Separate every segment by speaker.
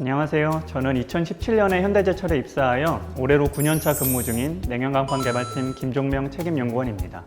Speaker 1: 안녕하세요. 저는 2017년에 현대제철에 입사하여 올해로 9년차 근무 중인 냉연강판 개발팀 김종명 책임연구원입니다.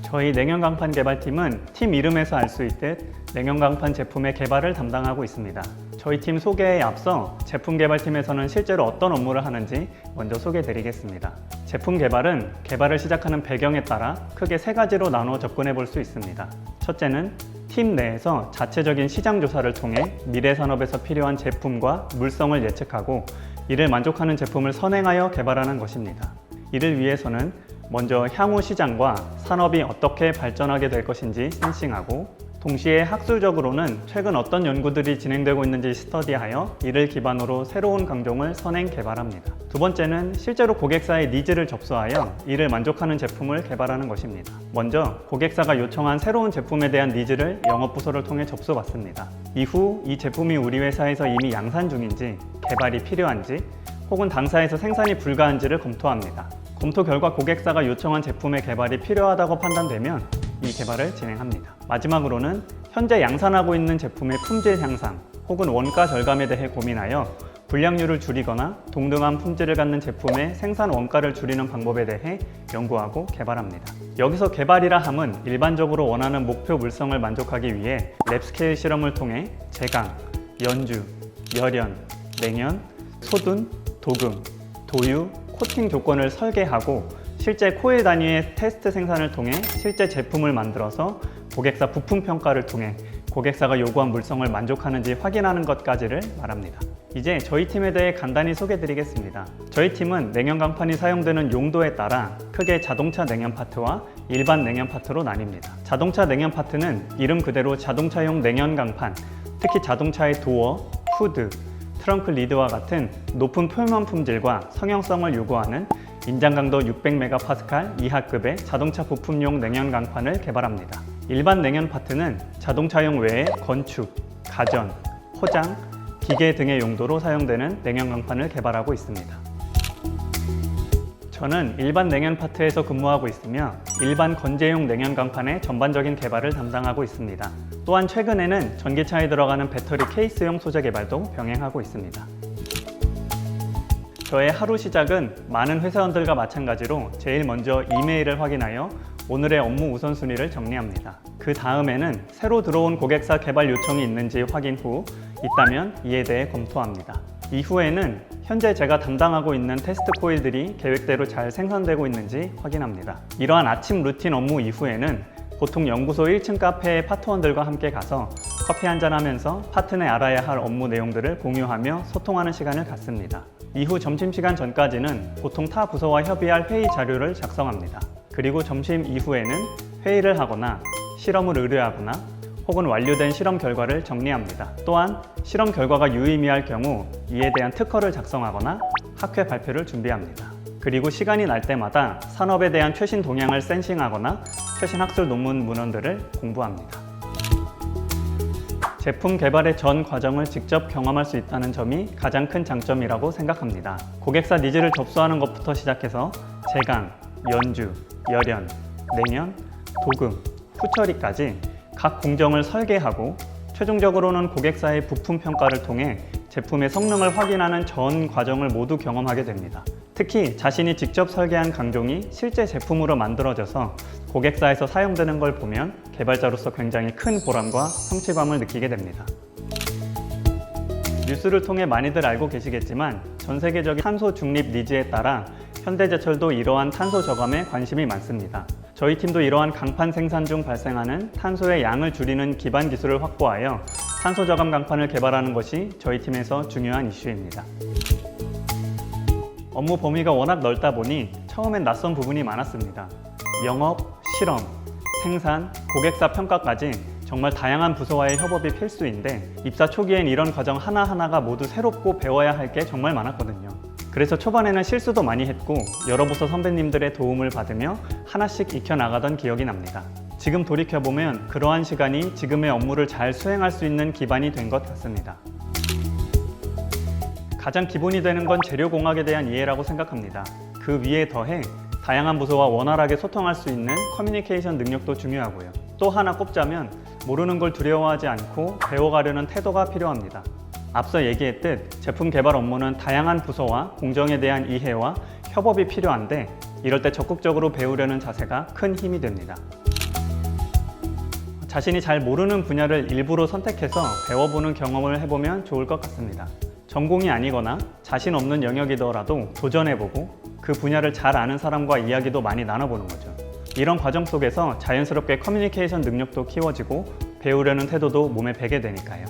Speaker 1: 저희 냉연강판 개발팀은 팀 이름에서 알 수 있듯 냉연강판 제품의 개발을 담당하고 있습니다. 저희 팀 소개에 앞서 제품 개발팀에서는 실제로 어떤 업무를 하는지 먼저 소개해드리겠습니다. 제품 개발은 개발을 시작하는 배경에 따라 크게 세 가지로 나누어 접근해 볼 수 있습니다. 첫째는 팀 내에서 자체적인 시장 조사를 통해 미래 산업에서 필요한 제품과 물성을 예측하고 이를 만족하는 제품을 선행하여 개발하는 것입니다. 이를 위해서는 먼저 향후 시장과 산업이 어떻게 발전하게 될 것인지 센싱하고 동시에 학술적으로는 최근 어떤 연구들이 진행되고 있는지 스터디하여 이를 기반으로 새로운 강종을 선행 개발합니다. 두 번째는 실제로 고객사의 니즈를 접수하여 이를 만족하는 제품을 개발하는 것입니다. 먼저 고객사가 요청한 새로운 제품에 대한 니즈를 영업부서를 통해 접수받습니다. 이후 이 제품이 우리 회사에서 이미 양산 중인지 개발이 필요한지 혹은 당사에서 생산이 불가한지를 검토합니다. 검토 결과 고객사가 요청한 제품의 개발이 필요하다고 판단되면 이 개발을 진행합니다. 마지막으로는 현재 양산하고 있는 제품의 품질 향상 혹은 원가 절감에 대해 고민하여 불량률을 줄이거나 동등한 품질을 갖는 제품의 생산 원가를 줄이는 방법에 대해 연구하고 개발합니다. 여기서 개발이라 함은 일반적으로 원하는 목표 물성을 만족하기 위해 랩스케일 실험을 통해 제강, 연주, 열연, 냉연, 소둔, 도금, 도유, 코팅 조건을 설계하고 실제 코일 단위의 테스트 생산을 통해 실제 제품을 만들어서 고객사 부품 평가를 통해 고객사가 요구한 물성을 만족하는지 확인하는 것까지를 말합니다. 이제 저희 팀에 대해 간단히 소개해 드리겠습니다. 저희 팀은 냉연 강판이 사용되는 용도에 따라 크게 자동차 냉연 파트와 일반 냉연 파트로 나뉩니다. 자동차 냉연 파트는 이름 그대로 자동차용 냉연 강판, 특히 자동차의 도어, 후드, 트렁크 리드와 같은 높은 표면 품질과 성형성을 요구하는 인장 강도 600MPa 이하급의 자동차 부품용 냉연 강판을 개발합니다. 일반 냉연 파트는 자동차용 외에 건축, 가전, 포장, 기계 등의 용도로 사용되는 냉연 강판을 개발하고 있습니다. 저는 일반 냉연 파트에서 근무하고 있으며 일반 건재용 냉연 강판의 전반적인 개발을 담당하고 있습니다. 또한 최근에는 전기차에 들어가는 배터리 케이스용 소재 개발도 병행하고 있습니다. 저의 하루 시작은 많은 회사원들과 마찬가지로 제일 먼저 이메일을 확인하여 오늘의 업무 우선순위를 정리합니다. 그 다음에는 새로 들어온 고객사 개발 요청이 있는지 확인 후 있다면 이에 대해 검토합니다. 이후에는 현재 제가 담당하고 있는 테스트 코일들이 계획대로 잘 생산되고 있는지 확인합니다. 이러한 아침 루틴 업무 이후에는 보통 연구소 1층 카페에 파트원들과 함께 가서 커피 한잔 하면서 파트 내 알아야 할 업무 내용들을 공유하며 소통하는 시간을 갖습니다. 이후 점심시간 전까지는 보통 타 부서와 협의할 회의 자료를 작성합니다. 그리고 점심 이후에는 회의를 하거나 실험을 의뢰하거나 혹은 완료된 실험 결과를 정리합니다. 또한 실험 결과가 유의미할 경우 이에 대한 특허를 작성하거나 학회 발표를 준비합니다. 그리고 시간이 날 때마다 산업에 대한 최신 동향을 센싱하거나 최신 학술 논문 문헌들을 공부합니다. 제품 개발의 전 과정을 직접 경험할 수 있다는 점이 가장 큰 장점이라고 생각합니다. 고객사 니즈를 접수하는 것부터 시작해서 제강, 연주, 열연, 냉연, 도금, 후처리까지 각 공정을 설계하고 최종적으로는 고객사의 부품 평가를 통해 제품의 성능을 확인하는 전 과정을 모두 경험하게 됩니다. 특히 자신이 직접 설계한 강종이 실제 제품으로 만들어져서 고객사에서 사용되는 걸 보면 개발자로서 굉장히 큰 보람과 성취감을 느끼게 됩니다. 뉴스를 통해 많이들 알고 계시겠지만 전 세계적인 탄소 중립 니즈에 따라 현대제철도 이러한 탄소 저감에 관심이 많습니다. 저희 팀도 이러한 강판 생산 중 발생하는 탄소의 양을 줄이는 기반 기술을 확보하여 탄소 저감 강판을 개발하는 것이 저희 팀에서 중요한 이슈입니다. 업무 범위가 워낙 넓다 보니 처음엔 낯선 부분이 많았습니다. 영업, 실험, 생산, 고객사 평가까지 정말 다양한 부서와의 협업이 필수인데 입사 초기엔 이런 과정 하나하나가 모두 새롭고 배워야 할 게 정말 많았거든요. 그래서 초반에는 실수도 많이 했고 여러 부서 선배님들의 도움을 받으며 하나씩 익혀나가던 기억이 납니다. 지금 돌이켜보면 그러한 시간이 지금의 업무를 잘 수행할 수 있는 기반이 된 것 같습니다. 가장 기본이 되는 건 재료공학에 대한 이해라고 생각합니다. 그 위에 더해 다양한 부서와 원활하게 소통할 수 있는 커뮤니케이션 능력도 중요하고요. 또 하나 꼽자면 모르는 걸 두려워하지 않고 배워가려는 태도가 필요합니다. 앞서 얘기했듯 제품 개발 업무는 다양한 부서와 공정에 대한 이해와 협업이 필요한데 이럴 때 적극적으로 배우려는 자세가 큰 힘이 됩니다. 자신이 잘 모르는 분야를 일부러 선택해서 배워보는 경험을 해보면 좋을 것 같습니다. 전공이 아니거나 자신 없는 영역이더라도 도전해보고 그 분야를 잘 아는 사람과 이야기도 많이 나눠보는 거죠. 이런 과정 속에서 자연스럽게 커뮤니케이션 능력도 키워지고 배우려는 태도도 몸에 배게 되니까요.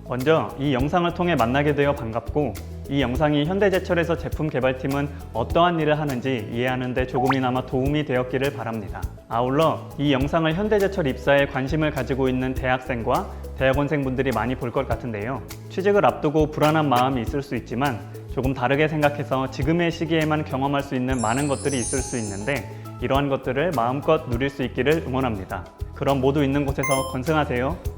Speaker 1: 먼저 이 영상을 통해 만나게 되어 반갑고 이 영상이 현대제철에서 제품 개발팀은 어떠한 일을 하는지 이해하는 데 조금이나마 도움이 되었기를 바랍니다. 아울러 이 영상을 현대제철 입사에 관심을 가지고 있는 대학생과 대학원생분들이 많이 볼 것 같은데요. 취직을 앞두고 불안한 마음이 있을 수 있지만 조금 다르게 생각해서 지금의 시기에만 경험할 수 있는 많은 것들이 있을 수 있는데 이러한 것들을 마음껏 누릴 수 있기를 응원합니다. 그럼 모두 있는 곳에서 건승하세요.